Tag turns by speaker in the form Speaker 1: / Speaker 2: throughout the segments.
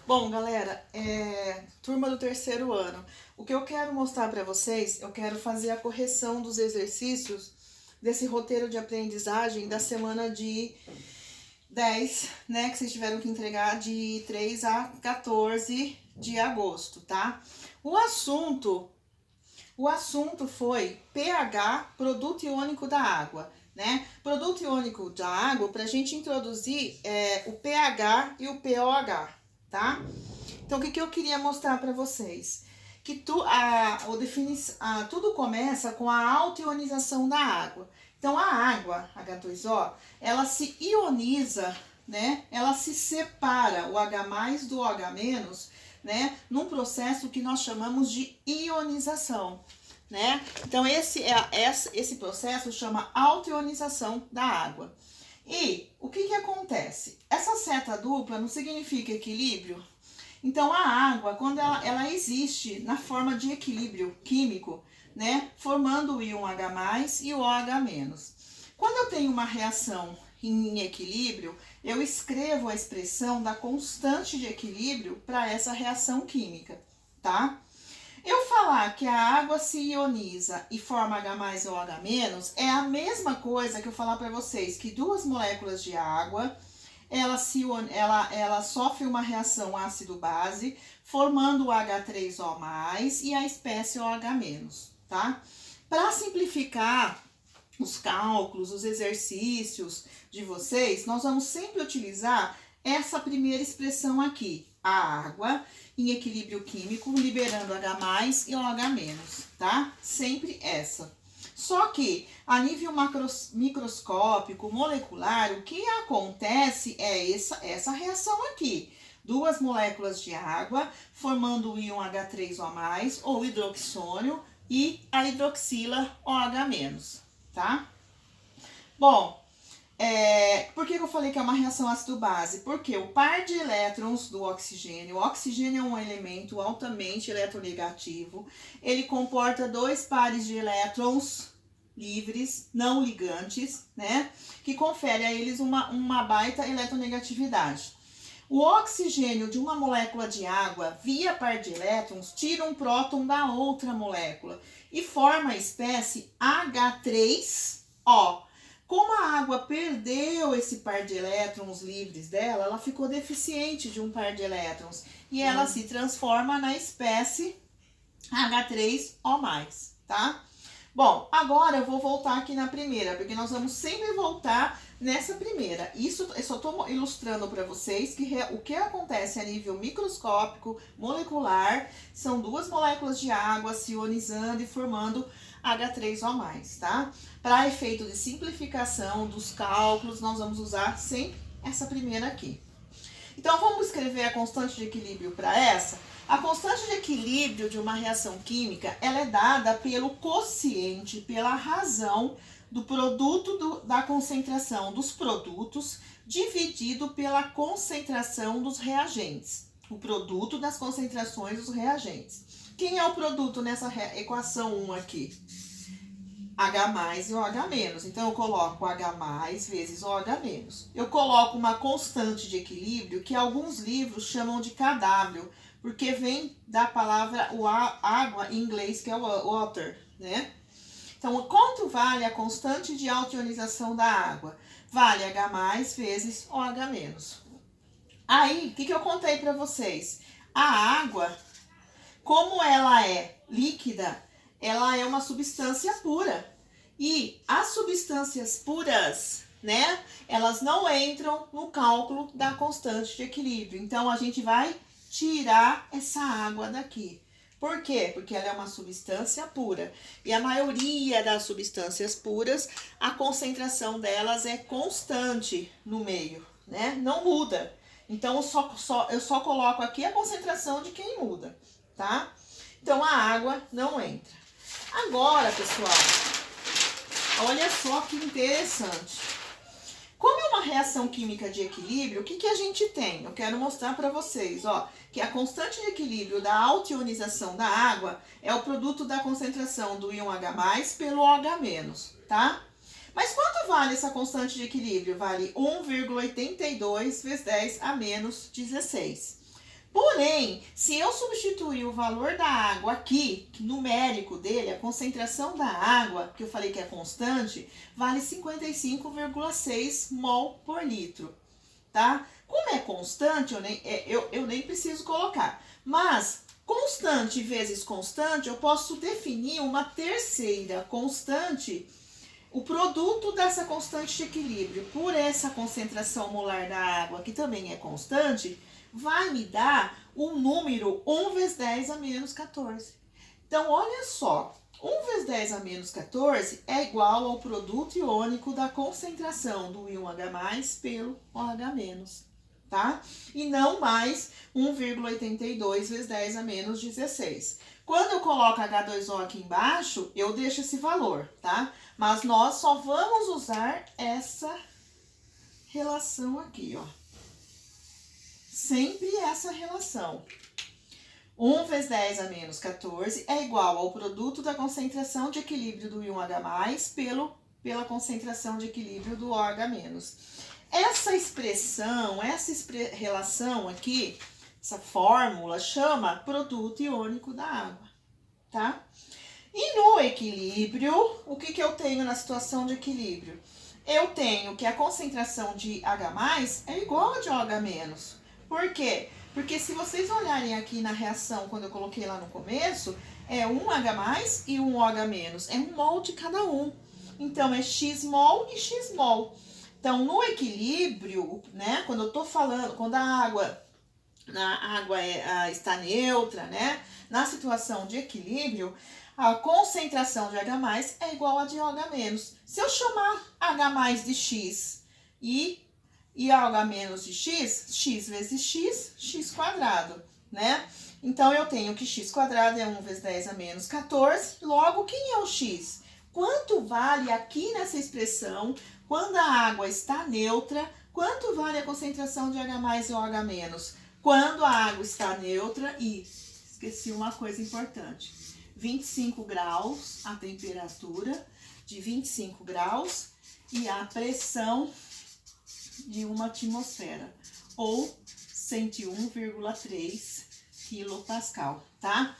Speaker 1: Bom, galera, turma do terceiro ano, o que eu quero mostrar para vocês, eu quero fazer a correção dos exercícios desse roteiro de aprendizagem da semana de 10, né, que vocês tiveram que entregar de 3 a 14 de agosto, tá? O assunto foi pH, produto iônico da água, né? Produto iônico da água, para a gente introduzir o pH e o pOH, tá? Então, o que eu queria mostrar para vocês? Que tudo começa com a autoionização da água. Então, a água, H2O, ela se ioniza, né? Ela se separa, o H+, do OH-, né? Num processo que nós chamamos de ionização, né? Então, esse processo chama autoionização da água. E o que acontece? Essa seta dupla não significa equilíbrio? Então, a água, quando ela existe na forma de equilíbrio químico, né, formando o íon H+, e o OH-. Quando eu tenho uma reação em equilíbrio, eu escrevo a expressão da constante de equilíbrio para essa reação química, tá? Eu falar que a água se ioniza e forma H+, ou OH-, é a mesma coisa que eu falar para vocês que duas moléculas de água, ela sofre uma reação ácido-base, formando o H3O+, e a espécie OH-, tá? Para simplificar os cálculos, os exercícios de vocês, nós vamos sempre utilizar essa primeira expressão aqui, a água em equilíbrio químico, liberando H+, e OH-, tá? Sempre essa. Só que, a nível microscópico, molecular, o que acontece é essa reação aqui. Duas moléculas de água, formando o íon H3O+, ou hidroxônio, e a hidroxila OH-, tá? Bom, por que eu falei que é uma reação ácido-base? Porque o par de elétrons do oxigênio, o oxigênio é um elemento altamente eletronegativo, ele comporta dois pares de elétrons livres, não ligantes, né? Que confere a eles uma baita eletronegatividade. O oxigênio de uma molécula de água, via par de elétrons, tira um próton da outra molécula e forma a espécie H3O. Como a água perdeu esse par de elétrons livres dela, ela ficou deficiente de um par de elétrons e ela se transforma na espécie H3O+, tá? Bom, agora eu vou voltar aqui na primeira, porque nós vamos sempre voltar nessa primeira. Isso eu só estou ilustrando para vocês que o que acontece a nível microscópico, molecular, são duas moléculas de água se ionizando e formando H3O+, tá? Para efeito de simplificação dos cálculos, nós vamos usar sempre essa primeira aqui. Então, vamos escrever a constante de equilíbrio para essa? A constante de equilíbrio de uma reação química, ela é dada pelo quociente, pela razão do produto da concentração dos produtos dividido pela concentração dos reagentes. O produto das concentrações dos reagentes. Quem é o produto nessa equação 1 aqui? H+ e OH-. Então, eu coloco H+ vezes OH-. Eu coloco uma constante de equilíbrio que alguns livros chamam de KW, porque vem da palavra água em inglês, que é water, né? Então, quanto vale a constante de autoionização da água? Vale H+ vezes OH-. Aí, o que eu contei para vocês? A água, como ela é líquida, ela é uma substância pura. E as substâncias puras, né, elas não entram no cálculo da constante de equilíbrio. Então, a gente vai tirar essa água daqui. Por quê? Porque ela é uma substância pura. E a maioria das substâncias puras, a concentração delas é constante no meio, né? Não muda. Então, eu só coloco aqui a concentração de quem muda, tá? Então, a água não entra. Agora, pessoal, olha só que interessante. Como é uma reação química de equilíbrio, o que a gente tem? Eu quero mostrar para vocês, ó, que a constante de equilíbrio da autoionização da água é o produto da concentração do íon H+ pelo OH-, tá? Mas quanto vale essa constante de equilíbrio? Vale 1,82 vezes 10 a menos 16. Porém, se eu substituir o valor da água aqui, numérico dele, a concentração da água, que eu falei que é constante, vale 55,6 mol por litro, tá? Como é constante, eu nem preciso colocar. Mas, constante vezes constante, eu posso definir uma terceira constante, o produto dessa constante de equilíbrio por essa concentração molar da água, que também é constante, vai me dar um número 1 vezes 10 a menos 14. Então, olha só, 1 vezes 10 a menos 14 é igual ao produto iônico da concentração do íon H+, pelo OH-, tá? E não mais 1,82 vezes 10 a menos 16. Quando eu coloco H2O aqui embaixo, eu deixo esse valor, tá? Mas nós só vamos usar essa relação aqui, ó. Sempre essa relação. 1 vezes 10 a menos 14 é igual ao produto da concentração de equilíbrio do íon H+, pela concentração de equilíbrio do OH-. Essa expressão, relação aqui, essa fórmula, chama produto iônico da água, tá? E no equilíbrio, o que eu tenho na situação de equilíbrio? Eu tenho que a concentração de H+ é igual a de OH-. Por quê? Porque se vocês olharem aqui na reação, quando eu coloquei lá no começo, é um H+ e um OH-, é 1 mol de cada um. Então, é X mol e X mol. Então, no equilíbrio, né, quando eu tô falando, quando a água está neutra, né, na situação de equilíbrio, a concentração de H+ é igual a de OH-. Se eu chamar H+ de X e OH- de X, X vezes X, X quadrado, né? Então, eu tenho que X quadrado é 1 vezes 10 a menos 14. Logo, quem é o X? Quanto vale aqui nessa expressão, quando a água está neutra, quanto vale a concentração de H+ e OH-? Quando a água está neutra e, esqueci uma coisa importante, 25 graus, a temperatura de 25 graus e a pressão de uma atmosfera, ou 101,3 quilopascal, tá?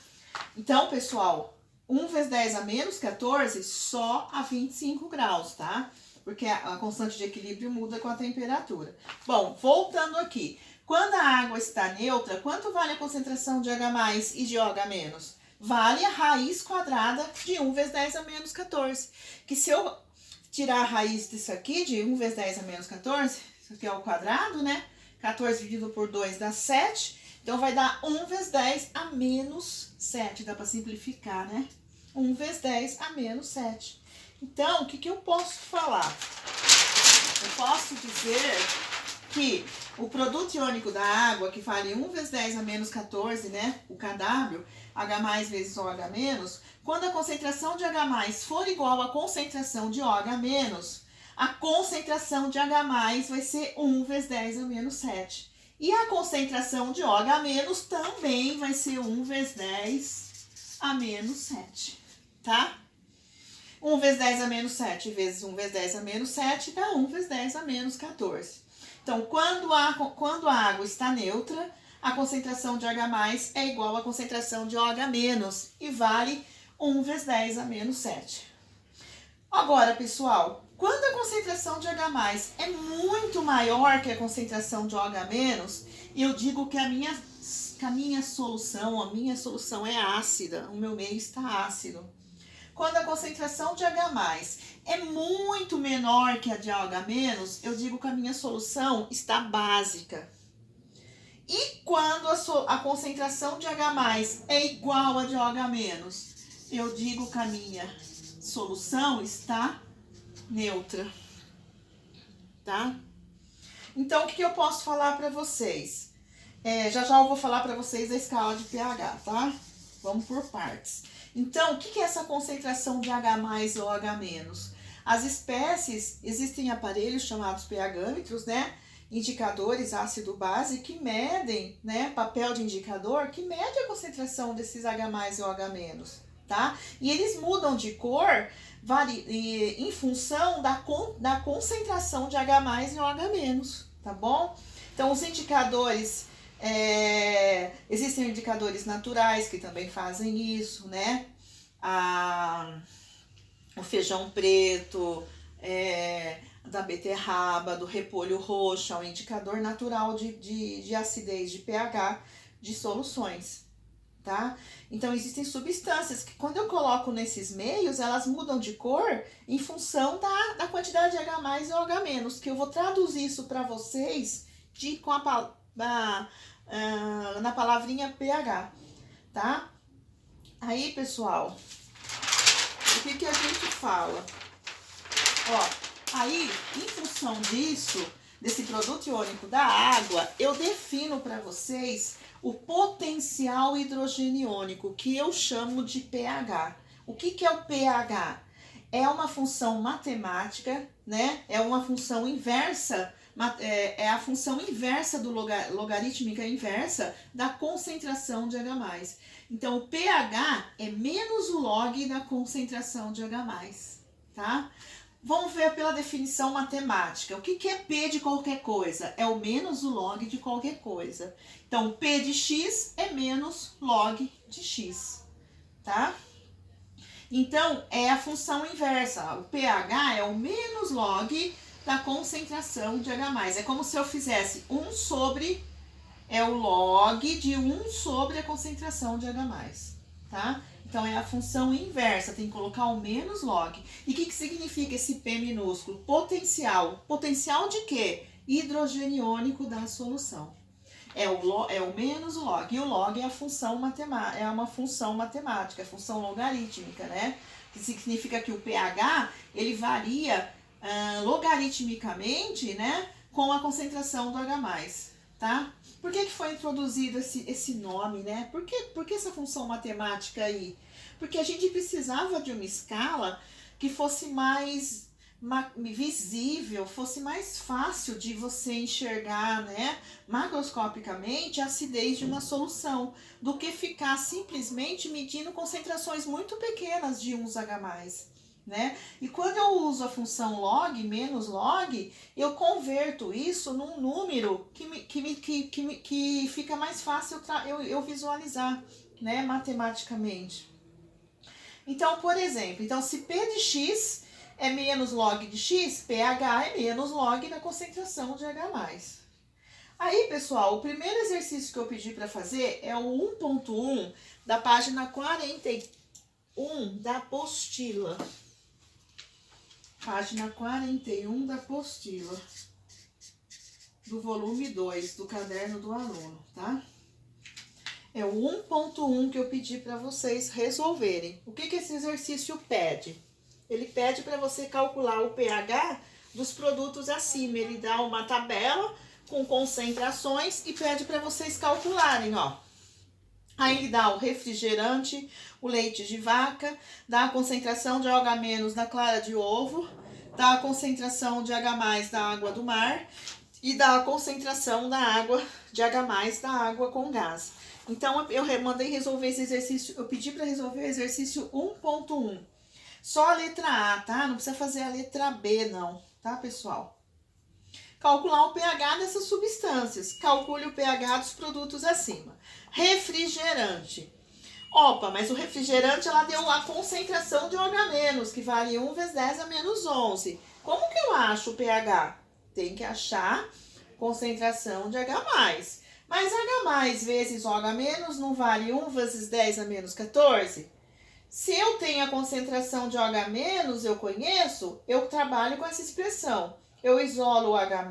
Speaker 1: Então, pessoal, 1 vezes 10 a menos 14 só a 25 graus, tá? Porque a constante de equilíbrio muda com a temperatura. Bom, voltando aqui. Quando a água está neutra, quanto vale a concentração de H+ e de OH-? Vale a raiz quadrada de 1 vezes 10 a menos 14. Que se eu tirar a raiz disso aqui, de 1 vezes 10 a menos 14, isso aqui é o quadrado, né? 14 dividido por 2 dá 7. Então, vai dar 1 vezes 10 a menos 7. Dá para simplificar, né? 1 vezes 10 a menos 7. Então, o que eu posso falar? Eu posso dizer que o produto iônico da água, que vale 1 vezes 10 a menos 14, né? O KW, H+ vezes OH-, quando a concentração de H+ for igual à concentração de OH-, a concentração de H+ vai ser 1 vezes 10 a menos 7. E a concentração de OH- também vai ser 1 vezes 10 a menos 7, tá? 1 vezes 10 a menos 7 vezes 1 vezes 10 a menos 7 dá 1 vezes 10 a menos 14. Então, quando a água está neutra, a concentração de H+ é igual à concentração de OH- e vale 1 vezes 10 a menos 7. Agora, pessoal, quando a concentração de H+ é muito maior que a concentração de OH-, eu digo que a minha solução é ácida, o meu meio está ácido. Quando a concentração de H+ é muito menor que a de OH-, eu digo que a minha solução está básica. E quando a concentração de H+ é igual a de OH-, eu digo que a minha solução está neutra, tá? Então, o que eu posso falar para vocês? Já eu vou falar para vocês a escala de pH, tá? Vamos por partes. Então, o que é essa concentração de H+ ou OH-? As espécies, existem aparelhos chamados pH-metros, né? Indicadores ácido-base que medem, né? Papel de indicador que mede a concentração desses H+ e OH-, tá? E eles mudam de cor em função da concentração de H+ e OH-, tá bom? Então, os indicadores Existem indicadores naturais que também fazem isso, né? O feijão preto, da beterraba, do repolho roxo, é um indicador natural de acidez, de pH de soluções, tá? Então existem substâncias que quando eu coloco nesses meios, elas mudam de cor em função da quantidade de H+, ou H-, que eu vou traduzir isso para vocês na palavrinha pH, tá? Aí, pessoal, o que a gente fala? Ó, aí, em função disso, desse produto iônico da água, eu defino para vocês o potencial hidrogeniônico, que eu chamo de pH. O que é o pH? É uma função matemática, né? É uma função inversa, é a função inversa logarítmica inversa da concentração de H+. Então, o pH é menos o log da concentração de H+, tá? Vamos ver pela definição matemática. O que é P de qualquer coisa? É o menos o log de qualquer coisa. Então, P de X é menos log de X, tá? Então, é a função inversa. O pH é o menos log da concentração de H+. É como se eu fizesse 1 sobre... É o log de 1 sobre a concentração de H+, tá? Então, é a função inversa, tem que colocar o menos log. E o que significa esse P minúsculo? Potencial. Potencial de quê? Hidrogeniônico da solução. É o menos o log. E o log é a função matemática, é uma função matemática, é função logarítmica, né? Que significa que o pH, ele varia logaritmicamente, né? Com a concentração do H+, tá? Por que foi introduzido esse nome, né? Por que essa função matemática aí? Porque a gente precisava de uma escala que fosse mais visível, fosse mais fácil de você enxergar, né, macroscopicamente a acidez de uma solução, do que ficar simplesmente medindo concentrações muito pequenas de uns H+, né? E quando eu uso a função log, menos log, eu converto isso num número que fica mais fácil eu visualizar, né, matematicamente. Então, por exemplo, se P de X é menos log de X, pH é menos log da concentração de H+. Aí, pessoal, o primeiro exercício que eu pedi para fazer é o 1.1 da página 41 da apostila. Página 41 da apostila, do volume 2, do caderno do aluno, tá? É o 1.1 que eu pedi para vocês resolverem. O que esse exercício pede? Ele pede para você calcular o pH dos produtos acima. Ele dá uma tabela com concentrações e pede para vocês calcularem, ó. Aí ele dá o refrigerante, o leite de vaca, dá a concentração de OH- da clara de ovo, dá a concentração de H+ da água do mar e dá a concentração da água de H+ da água com gás. Então, eu mandei resolver esse exercício, eu pedi para resolver o exercício 1.1. Só a letra A, tá? Não precisa fazer a letra B, não, tá, pessoal? Calcular o pH dessas substâncias. Calcule o pH dos produtos acima. Refrigerante. Opa, mas o refrigerante, ela deu a concentração de OH-, que vale 1 vezes 10 a menos 11. Como que eu acho o pH? Tem que achar concentração de H+. Mas H+ vezes OH- não vale 1 vezes 10 a menos 14? Se eu tenho a concentração de OH-, eu conheço, eu trabalho com essa expressão. Eu isolo o H+,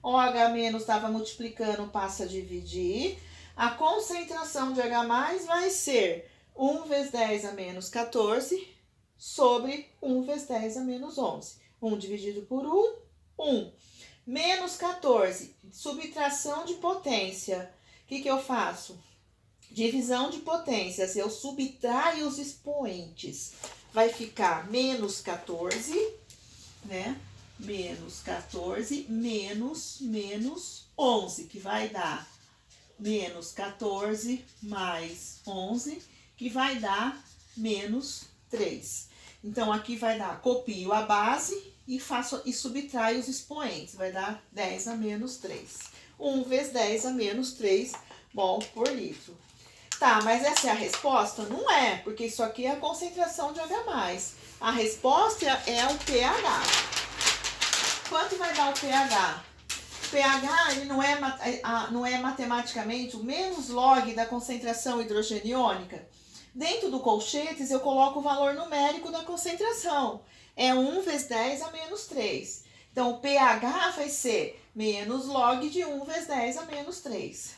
Speaker 1: OH- estava multiplicando, passa a dividir. A concentração de H+ vai ser 1 vezes 10 a menos 14 sobre 1 vezes 10 a menos 11. 1 dividido por 1, 1. Menos 14, subtração de potência. O que eu faço? Divisão de potências, eu subtraio os expoentes. Vai ficar menos 14, né? Menos 14, menos 11, que vai dar menos 14 mais 11, que vai dar menos 3. Então, aqui vai dar, copio a base e subtraio os expoentes. Vai dar 10 a menos 3. 1 vezes 10 a menos 3 mol por litro. Tá, mas essa é a resposta? Não é, porque isso aqui é a concentração de H+. A resposta é o pH. Quanto vai dar o pH? O pH ele não é matematicamente o menos log da concentração hidrogeniônica? Dentro do colchetes, eu coloco o valor numérico da concentração. É 1 vezes 10 a menos 3. Então, o pH vai ser menos log de 1 vezes 10 a menos 3.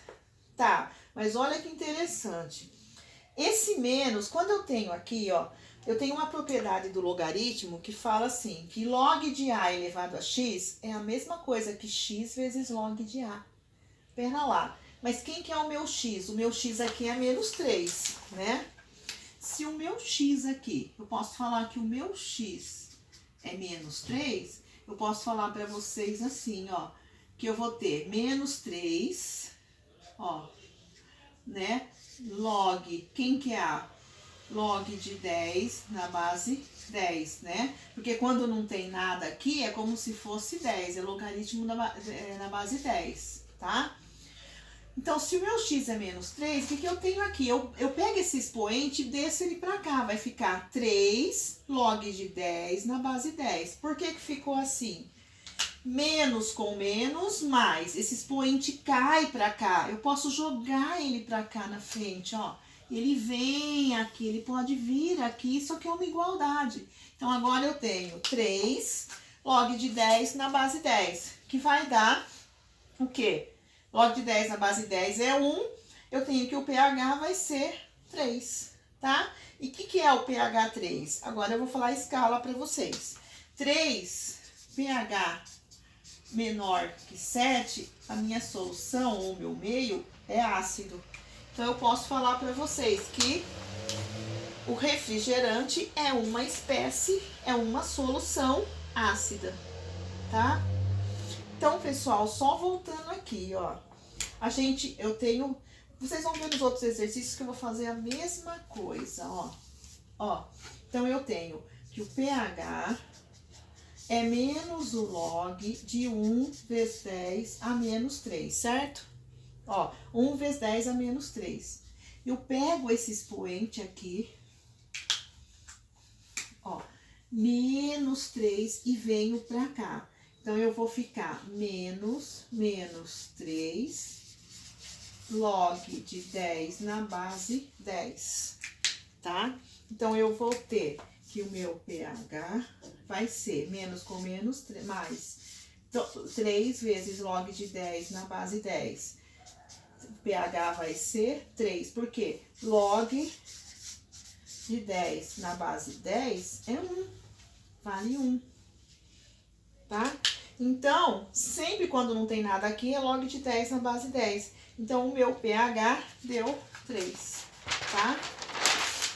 Speaker 1: Tá, mas olha que interessante. Esse menos, quando eu tenho aqui, ó, eu tenho uma propriedade do logaritmo que fala assim, que log de A elevado a x é a mesma coisa que x vezes log de A. Pera lá, mas quem que é o meu x? O meu x aqui é menos 3, né? Se o meu x aqui, eu posso falar que o meu x é menos 3, eu posso falar para vocês assim, ó, que eu vou ter menos 3, ó, né? Log, quem que é A? Log de 10 na base 10, né? Porque quando não tem nada aqui, é como se fosse 10, é logaritmo na base 10, tá? Então, se o meu x é menos 3, o que eu tenho aqui? Eu pego esse expoente e desço ele pra cá, vai ficar 3 log de 10 na base 10. Por que ficou assim? Menos com menos, mais. Esse expoente cai pra cá, eu posso jogar ele pra cá na frente, ó. Ele vem aqui, ele pode vir aqui, isso aqui é uma igualdade. Então, agora eu tenho 3 log de 10 na base 10, que vai dar o quê? Log de 10 na base 10 é 1, eu tenho que o pH vai ser 3, tá? E o que é o pH 3? Agora eu vou falar a escala para vocês. 3, pH menor que 7, a minha solução, ou meu meio, é ácido. Então, eu posso falar para vocês que o refrigerante é uma espécie, é uma solução ácida, tá? Então, pessoal, só voltando aqui, ó. Vocês vão ver nos outros exercícios que eu vou fazer a mesma coisa, ó. Ó, então eu tenho que o pH é menos o log de 1 vezes 10 a menos 3, certo? Ó, 1 vezes 10 a menos 3. Eu pego esse expoente aqui, ó, menos 3 e venho pra cá. Então, eu vou ficar menos 3 log de 10 na base 10, tá? Então, eu vou ter que o meu pH vai ser menos com menos, mais 3 vezes log de 10 na base 10. pH vai ser 3, porque log de 10 na base 10 é 1, vale 1, tá? Então, sempre quando não tem nada aqui, é log de 10 na base 10. Então, o meu pH deu 3, tá?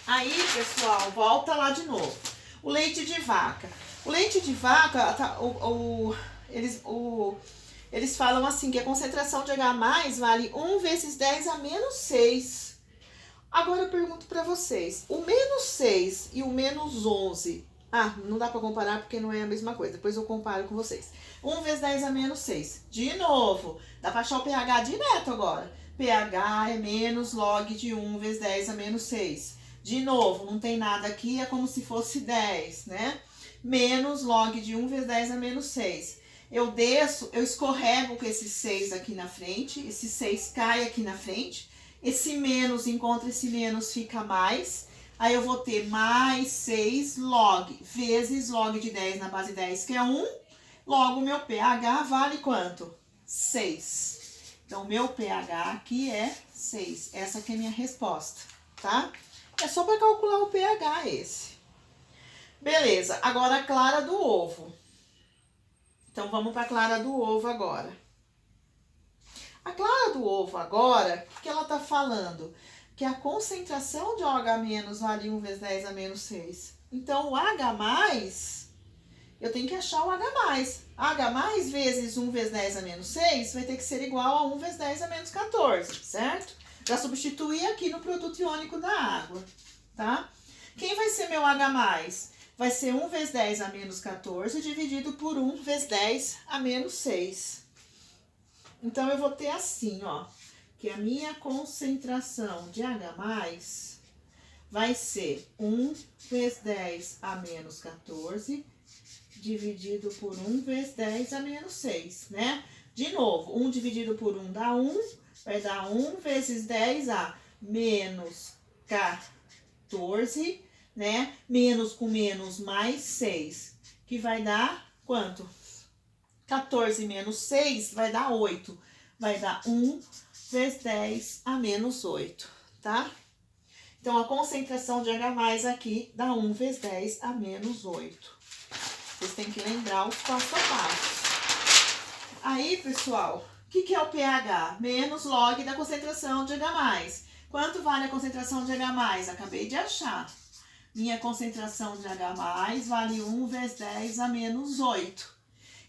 Speaker 1: Aí, pessoal, volta lá de novo. O leite de vaca. O leite de vaca, tá, eles falam assim, que a concentração de H+, vale 1 vezes 10 a menos 6. Agora eu pergunto pra vocês, o menos 6 e o menos 11... Ah, não dá pra comparar porque não é a mesma coisa. Depois eu comparo com vocês. 1 vezes 10 a menos 6. De novo, dá pra achar o pH direto agora. pH é menos log de 1 vezes 10 a menos 6. De novo, não tem nada aqui, é como se fosse 10, né? Menos log de 1 vezes 10 a menos 6. Eu desço, eu escorrego com esse 6 aqui na frente. Esse 6 cai aqui na frente. Esse menos encontra esse menos, fica mais. Aí eu vou ter mais 6 log vezes log de 10 na base 10, que é 1. Logo, meu pH vale quanto? 6. Então, meu pH aqui é 6. Essa aqui é a minha resposta, tá? É só para calcular o pH esse. Beleza, agora a clara do ovo. Então, vamos para a clara do ovo agora. A clara do ovo agora, o que ela tá falando? Que a concentração de OH- vale 1 vezes 10 a menos 6. Então, o H+, eu tenho que achar o H+. H+ vezes 1 vezes 10 a menos 6 vai ter que ser igual a 1 vezes 10 a menos 14, certo? Já substituí aqui no produto iônico da água, tá? Quem vai ser meu H+? Vai ser 1 vezes 10 a menos 14 dividido por 1 vezes 10 a menos 6. Então, eu vou ter assim, ó, que a minha concentração de H+, vai ser 1 vezes 10 a menos 14, dividido por 1 vezes 10 a menos 6, né? De novo, 1 dividido por 1 dá 1, vai dar 1 vezes 10 a menos 14, né? Menos com menos mais 6, que vai dar quanto? 14 menos 6 vai dar 8. Vai dar 1 vezes 10 a menos 8, tá? Então, a concentração de H+ aqui dá 1 vezes 10 a menos 8. Vocês têm que lembrar os passo a passo. Aí, pessoal, o que é o pH? Menos log da concentração de H+. Quanto vale a concentração de H+? Acabei de achar. Minha concentração de H+ vale 1 vezes 10 a menos 8.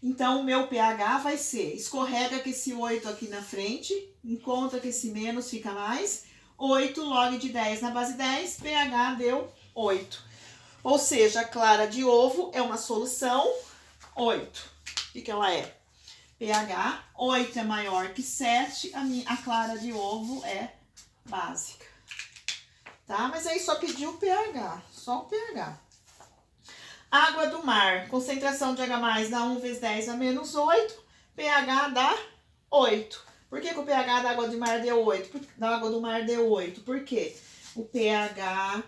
Speaker 1: Então, o meu pH vai ser, escorrega com esse 8 aqui na frente, encontra que esse menos fica mais, 8 log de 10 na base 10, pH deu 8. Ou seja, a clara de ovo é uma solução 8. O que ela é? pH, 8 é maior que 7, a clara de ovo é básica. Tá? Mas aí só pediu o pH, só o pH. Água do mar, concentração de H+ dá 1 vezes 10 a menos 8, pH dá 8. Por que o pH da água do mar deu 8? Da água do mar deu 8. Por quê? O pH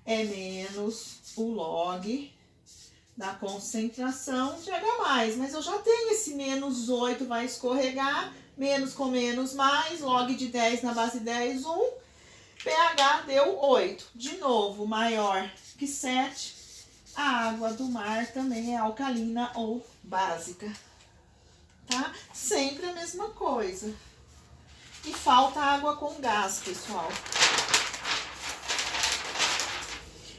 Speaker 1: é menos o log da concentração de H+. Mas eu já tenho esse menos 8, vai escorregar. Menos com menos mais, log de 10 na base 10, 1. pH deu 8. De novo, maior que 7. A água do mar também é alcalina ou básica, tá? Sempre a mesma coisa. E falta água com gás, pessoal.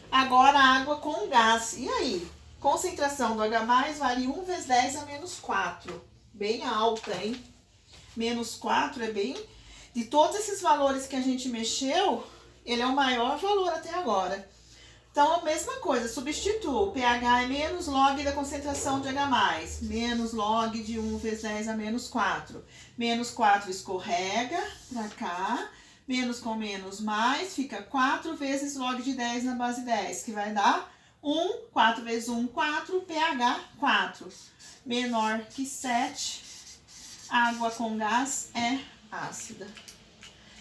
Speaker 1: Agora, água com gás. E aí? Concentração do H+ vale 1 vezes 10 a menos 4. Bem alta, hein? Menos 4 é bem... De todos esses valores que a gente mexeu, ele é o maior valor até agora. Então, a mesma coisa, substituo. O pH é menos log da concentração de H+. Menos log de 1 vezes 10 a menos 4. Menos 4 escorrega pra cá. Menos com menos mais, fica 4 vezes log de 10 na base 10, que vai dar 1. 4 vezes 1, 4. pH, 4. Menor que 7. Água com gás é ácida.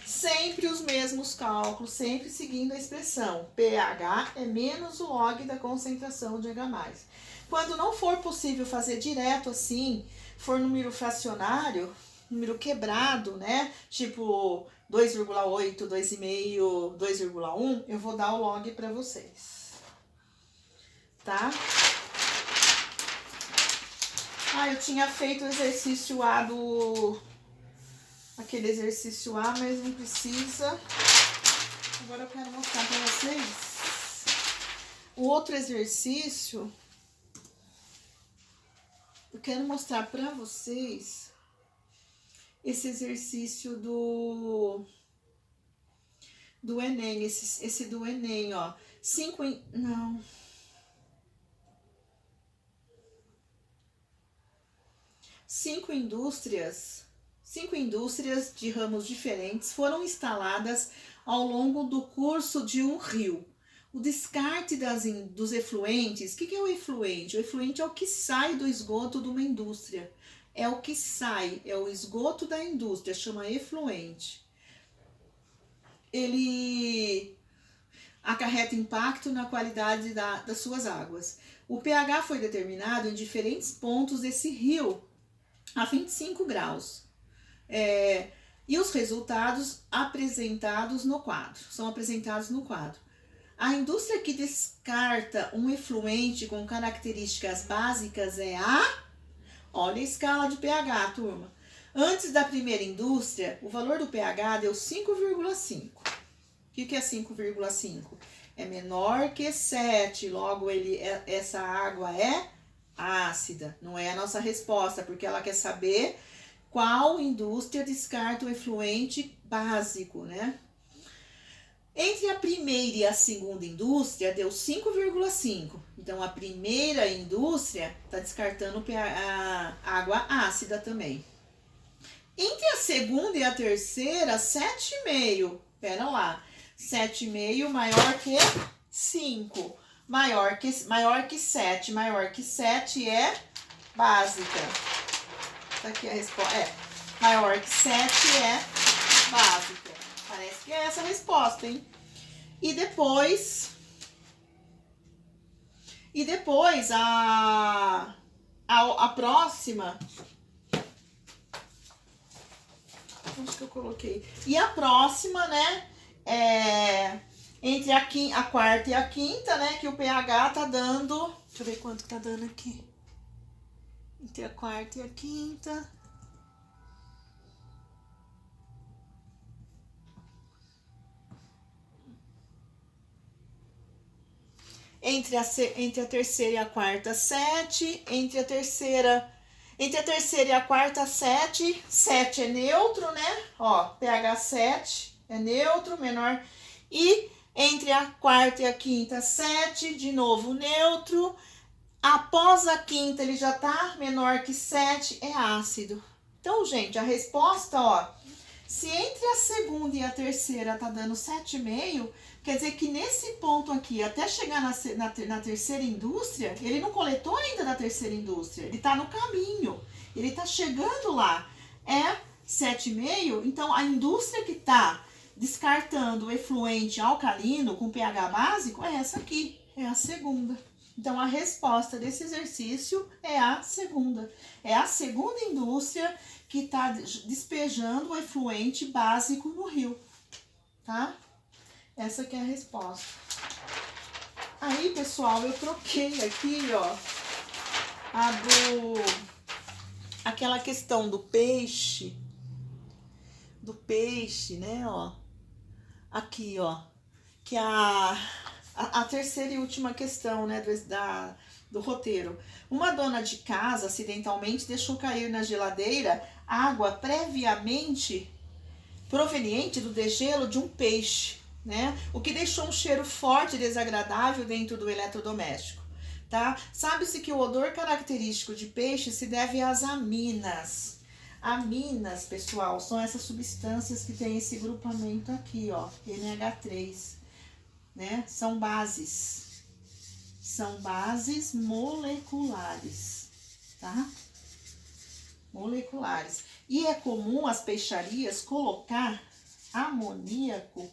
Speaker 1: Sempre os mesmos cálculos, sempre seguindo a expressão. pH é menos o log da concentração de H+. Quando não for possível fazer direto assim, for número fracionário, número quebrado, né? Tipo 2,8, 2,5, 2,1, eu vou dar o log para vocês. Tá? Ah, eu tinha feito o exercício A do... Aquele exercício A, mas não precisa. Agora eu quero mostrar para vocês o outro exercício. Eu quero mostrar para vocês esse exercício do Enem, esse do Enem, ó. 5 indústrias de ramos diferentes foram instaladas ao longo do curso de um rio. O descarte dos efluentes, o que é o efluente? O efluente é o que sai do esgoto de uma indústria. É o que sai, é o esgoto da indústria, chama efluente. Ele acarreta impacto na qualidade das suas águas. O pH foi determinado em diferentes pontos desse rio, a 25 graus. E os resultados apresentados no quadro, são apresentados no quadro. A indústria que descarta um efluente com características básicas é a... Olha a escala de pH, turma. Antes da primeira indústria, o valor do pH deu 5,5. O que é 5,5? É menor que 7, logo essa água é ácida. Não é a nossa resposta, porque ela quer saber qual indústria descarta o efluente básico, né? Entre a primeira e a segunda indústria, deu 5,5. Então, a primeira indústria está descartando a água ácida também. Entre a segunda e a terceira, 7,5. Pera lá. 7,5 maior que 5. Maior que 7. Maior que 7 é básica. Tá aqui a resposta. Maior que 7 é básica. Parece que é essa a resposta, hein? E depois a próxima. Onde que eu coloquei? E a próxima, né? Entre a quarta e a quinta, né? Que o pH tá dando. Deixa eu ver quanto que tá dando aqui. Entre a quarta e a quinta. Entre a terceira e a quarta, 7. Entre a terceira e a quarta, 7. 7 é neutro, né? Ó, pH 7 é neutro, menor. E entre a quarta e a quinta, 7, de novo neutro. Após a quinta, ele já tá menor que 7, é ácido. Então, gente, a resposta, ó, se entre a segunda e a terceira tá dando 7,5, quer dizer que nesse ponto aqui, até chegar na terceira indústria, ele não coletou ainda da terceira indústria, ele tá no caminho, ele tá chegando lá, é 7,5, então a indústria que tá descartando o efluente alcalino com pH básico é essa aqui, é a segunda. Então, a resposta desse exercício é a segunda. É a segunda indústria que está despejando o efluente básico no rio, tá? Essa que é a resposta. Aí, pessoal, eu troquei aqui, ó, aquela questão do peixe, né, ó, aqui, ó, que é a terceira e última questão, né, do roteiro. Uma dona de casa, acidentalmente, deixou cair na geladeira água previamente proveniente do degelo de um peixe, né? O que deixou um cheiro forte e desagradável dentro do eletrodoméstico, tá? Sabe-se que o odor característico de peixe se deve às aminas. Aminas, pessoal, são essas substâncias que tem esse grupamento aqui, ó, NH3. Né? São bases moleculares, tá? Moleculares. E é comum as peixarias colocar amoníaco,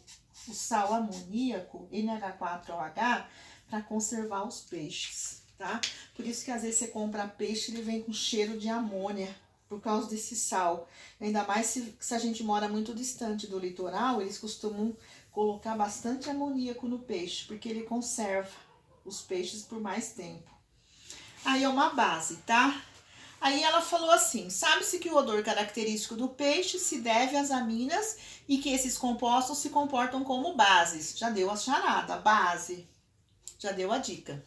Speaker 1: o sal amoníaco, NH4OH, para conservar os peixes, tá? Por isso que às vezes você compra peixe e ele vem com cheiro de amônia, por causa desse sal. Ainda mais se a gente mora muito distante do litoral, eles costumam colocar bastante amoníaco no peixe, porque ele conserva os peixes por mais tempo. Aí é uma base, tá? Aí ela falou assim, sabe-se que o odor característico do peixe se deve às aminas e que esses compostos se comportam como bases. Já deu a charada, base. Já deu a dica.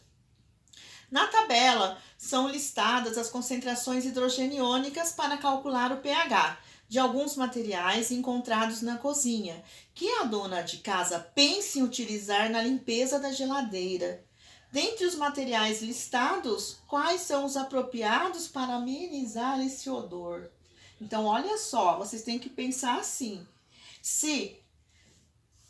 Speaker 1: Na tabela são listadas as concentrações hidrogeniônicas para calcular o pH de alguns materiais encontrados na cozinha, que a dona de casa pense em utilizar na limpeza da geladeira. Dentre os materiais listados, quais são os apropriados para amenizar esse odor? Então, olha só, vocês têm que pensar assim, se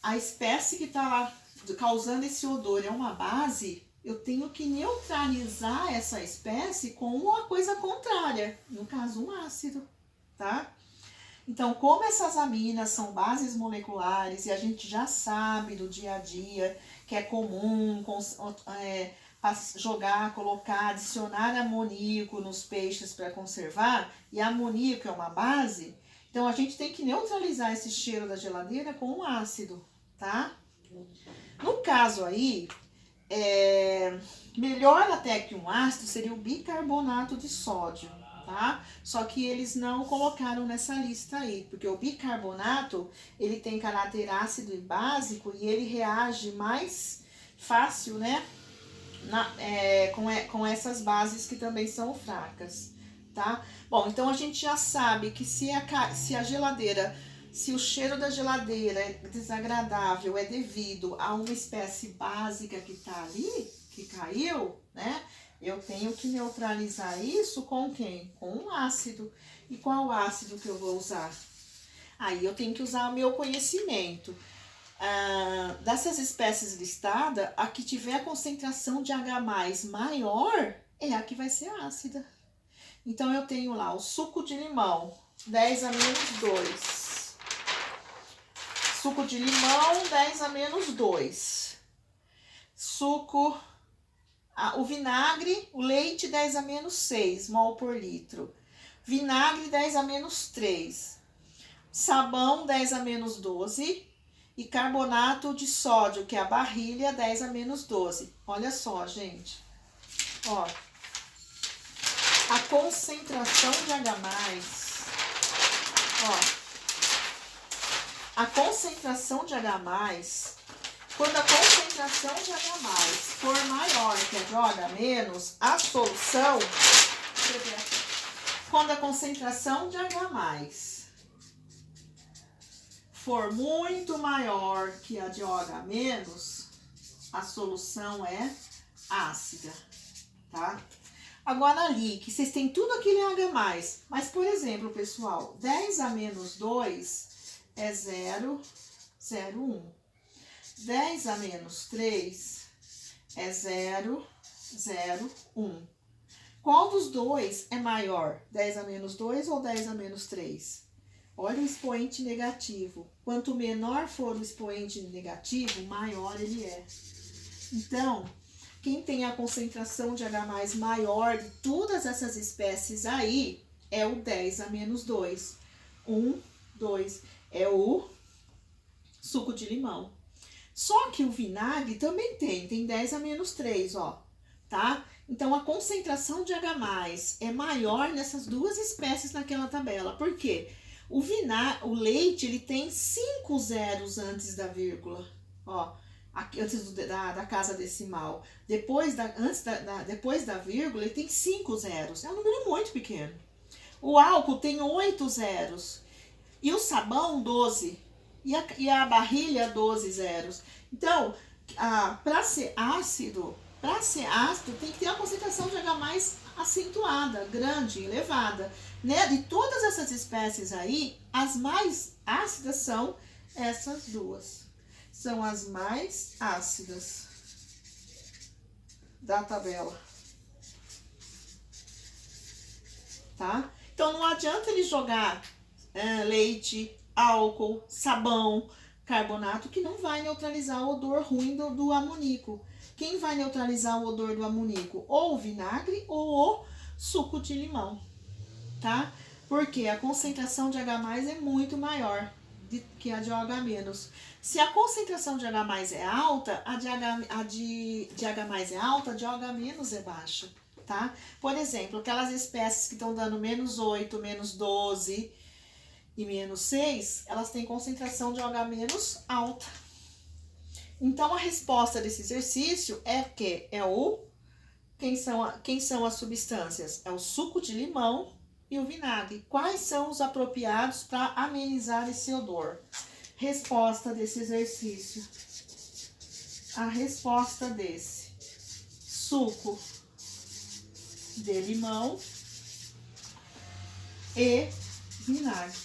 Speaker 1: a espécie que está lá causando esse odor é uma base, eu tenho que neutralizar essa espécie com uma coisa contrária, no caso um ácido, tá? Então, como essas aminas são bases moleculares e a gente já sabe do dia a dia que é comum jogar, colocar, adicionar amoníaco nos peixes para conservar, e amoníaco é uma base, então a gente tem que neutralizar esse cheiro da geladeira com um ácido, tá? No caso aí, melhor até que um ácido seria o bicarbonato de sódio. Tá? Só que eles não colocaram nessa lista aí, porque o bicarbonato, ele tem caráter ácido e básico e ele reage mais fácil, né, com essas bases que também são fracas, tá? Bom, então a gente já sabe que se a geladeira, se o cheiro da geladeira é desagradável, é devido a uma espécie básica que tá ali, que caiu, né? eu tenho que neutralizar isso com quem? Com um ácido. E qual ácido que eu vou usar? Aí eu tenho que usar o meu conhecimento. Dessas espécies listadas, a que tiver a concentração de H+ maior é a que vai ser ácida. Então, eu tenho lá o suco de limão, 10A-2. Suco de limão, 10A-2. Suco, o vinagre, o leite, 10A-6 mol por litro. Vinagre, 10A-3. Sabão, 10A-12. E carbonato de sódio, que é a barrilha, 10A-12. Olha só, gente. Ó. A concentração de H+, ó. A concentração de H+, quando a concentração de H+ for maior que a de OH-, a solução... Deixa eu ver aqui. Quando a concentração de H+ for muito maior que a de OH-, a solução é ácida, tá? Agora ali, que vocês têm tudo aquilo em H+, mas, por exemplo, pessoal, 10A-2 é 0,01. 10A-3 é 0,01. Qual dos dois é maior? 10A-2 ou 10A-3? Olha o expoente negativo. Quanto menor for o expoente negativo, maior ele é. Então, quem tem a concentração de H+ maior de todas essas espécies aí é o 10A-2. 2 é o suco de limão. Só que o vinagre também tem 10A-3, ó, tá? Então, a concentração de H+ é maior nessas duas espécies naquela tabela. Por quê? O leite, ele tem 5 zeros antes da vírgula, ó, aqui, antes da casa decimal. Depois da vírgula, ele tem 5 zeros. É um número muito pequeno. O álcool tem 8 zeros. E o sabão, 12. E a barrilha, 12 zeros. Então, para ser ácido, tem que ter a concentração de H+ acentuada, grande, elevada. Né? De todas essas espécies aí, as mais ácidas são essas duas. São as mais ácidas da tabela. Tá? Então, não adianta ele jogar leite, álcool, sabão, carbonato, que não vai neutralizar o odor ruim do amoníaco. Quem vai neutralizar o odor do amoníaco? Ou o vinagre ou o suco de limão, tá? Porque a concentração de H+ é muito maior que a de OH-. Se a concentração de H+ é alta, a de H+ é alta, a de OH- é baixa, tá? Por exemplo, aquelas espécies que estão dando -8, -12 e -6, elas têm concentração de OH- alta. Então, a resposta desse exercício é que quem são as substâncias? É o suco de limão e o vinagre. Quais são os apropriados para amenizar esse odor? Resposta desse exercício. A resposta desse: suco de limão e vinagre.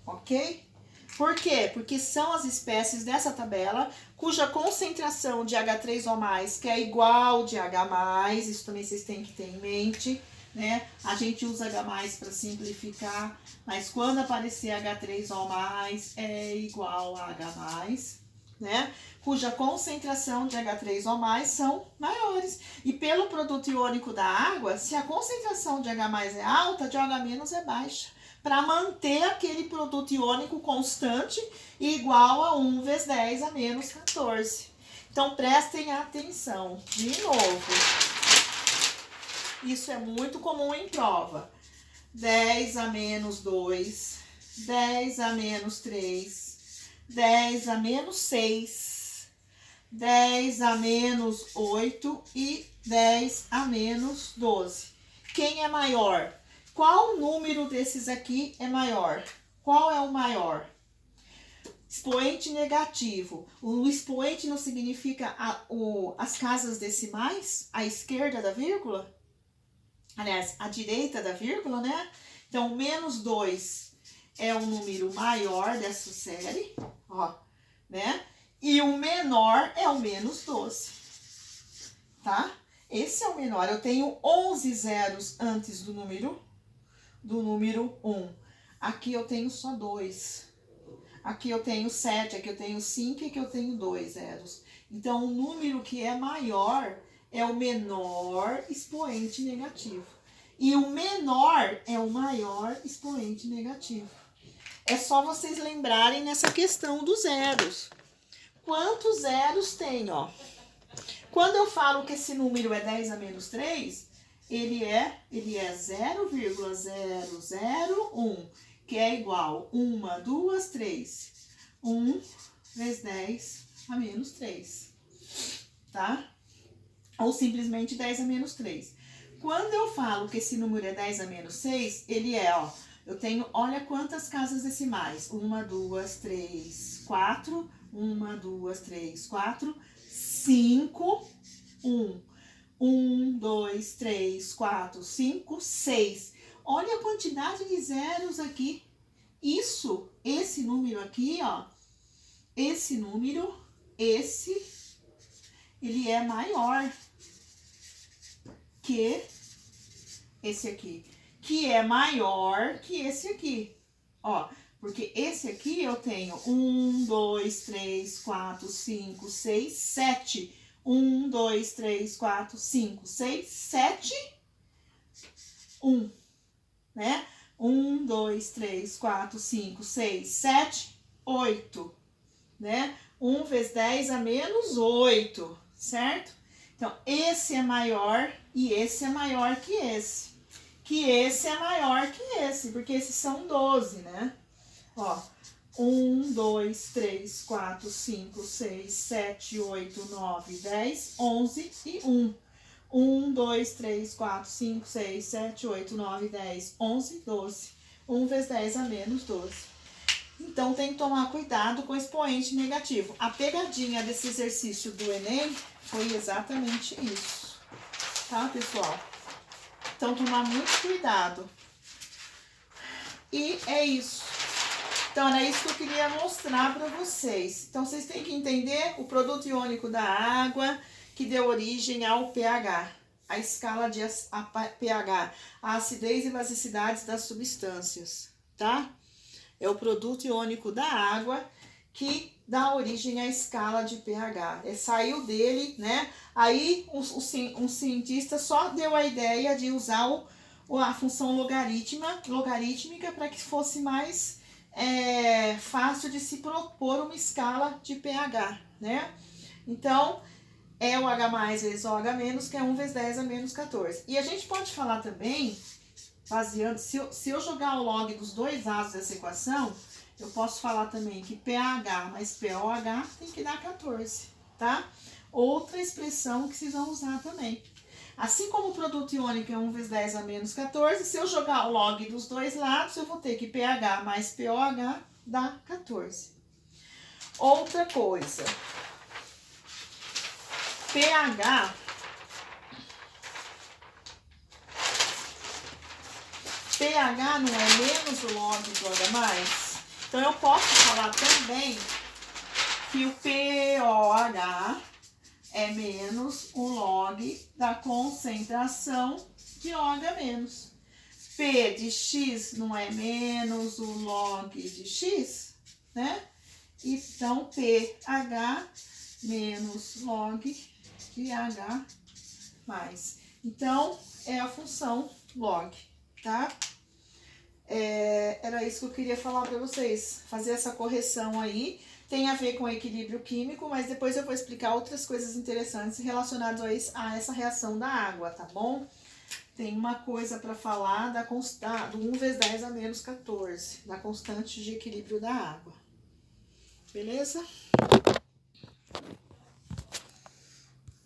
Speaker 1: Ok? Por quê? Porque são as espécies dessa tabela cuja concentração de H3O+, que é igual de H+, isso também vocês têm que ter em mente, né? A gente usa H+ para simplificar, mas quando aparecer H3O+, é igual a H+, né? Cuja concentração de H3O+ são maiores. E pelo produto iônico da água, se a concentração de H+ é alta, de OH- é baixa, para manter aquele produto iônico constante e igual a 1 vezes 10 a menos 14. Então, prestem atenção. De novo, isso é muito comum em prova. 10A-2, 10A-3, 10A-6, 10A-8 e 10A-12. Quem é maior? Qual número desses aqui é maior? Qual é o maior? Expoente negativo. O expoente não significa as casas decimais, a esquerda da vírgula? Aliás, a direita da vírgula, né? Então, menos 2 é o número maior dessa série, ó, né? E o menor é o menos 12, tá? Esse é o menor. Eu tenho 11 zeros antes do número 1. Aqui eu tenho só 2. Aqui eu tenho 7, aqui eu tenho 5 e aqui eu tenho 2 zeros. Então, o número que é maior é o menor expoente negativo. E o menor é o maior expoente negativo. É só vocês lembrarem nessa questão dos zeros. Quantos zeros tem, ó? Quando eu falo que esse número é 10 a menos 3, ele é 0,001, que é igual 1, 2, 3. 1 vezes 10 a menos 3, tá? Ou simplesmente 10 a menos 3. Quando eu falo que esse número é 10 a menos 6, ele é, ó, eu tenho, olha quantas casas decimais. 1, 2, 3, 4. 1, 2, 3, 4. 5, 1. 1, 2, 3, 4, 5, 6. Olha a quantidade de zeros aqui. Esse número aqui, ó. Ele é maior que esse aqui. Que é maior que esse aqui. Ó, porque esse aqui eu tenho 1, 2, 3, 4, 5, 6, 7. 1, 2, 3, 4, 5, 6, 7, 1, né? 1, 2, 3, 4, 5, 6, 7, 8, né? 1 vezes 10 a menos 8, certo? Então, esse é maior e esse é maior que esse. Que esse é maior que esse, porque esses são 12, né? Ó, 1, 2, 3, 4, 5, 6, 7, 8, 9, 10, 11 e 1. 1, 2, 3, 4, 5, 6, 7, 8, 9, 10, 11, 12. 1 vezes 10 a menos 12. Então, tem que tomar cuidado com o expoente negativo. A pegadinha desse exercício do Enem foi exatamente isso. Tá, pessoal? Então, tomar muito cuidado. E é isso. Então, era isso que eu queria mostrar para vocês. Então, vocês têm que entender o produto iônico da água que deu origem ao pH, a escala de pH, a acidez e basicidades das substâncias, tá? É o produto iônico da água que dá origem à escala de pH. Saiu dele, né? Aí, um cientista só deu a ideia de usar a função logarítmica para que fosse mais fácil de se propor uma escala de pH, né? Então, é o H mais vezes o H menos, que é 1 vezes 10 a menos 14. E a gente pode falar também, baseando, se eu jogar o log dos dois lados dessa equação, eu posso falar também que pH mais POH tem que dar 14, tá? Outra expressão que vocês vão usar também. Assim como o produto iônico é 1 vezes 10 a menos 14, se eu jogar o log dos dois lados, eu vou ter que pH mais POH dá 14. Outra coisa, pH não é menos o log do H+. Então, eu posso falar também que o POH é menos o log da concentração de OH-. P de X não é menos o log de X, né? Então, pH menos log de H+. Então, é a função log, tá? Era isso que eu queria falar para vocês. Fazer essa correção aí. Tem a ver com equilíbrio químico, mas depois eu vou explicar outras coisas interessantes relacionadas a essa reação da água, tá bom? Tem uma coisa para falar do 1 vezes 10 a menos 14, da constante de equilíbrio da água. Beleza?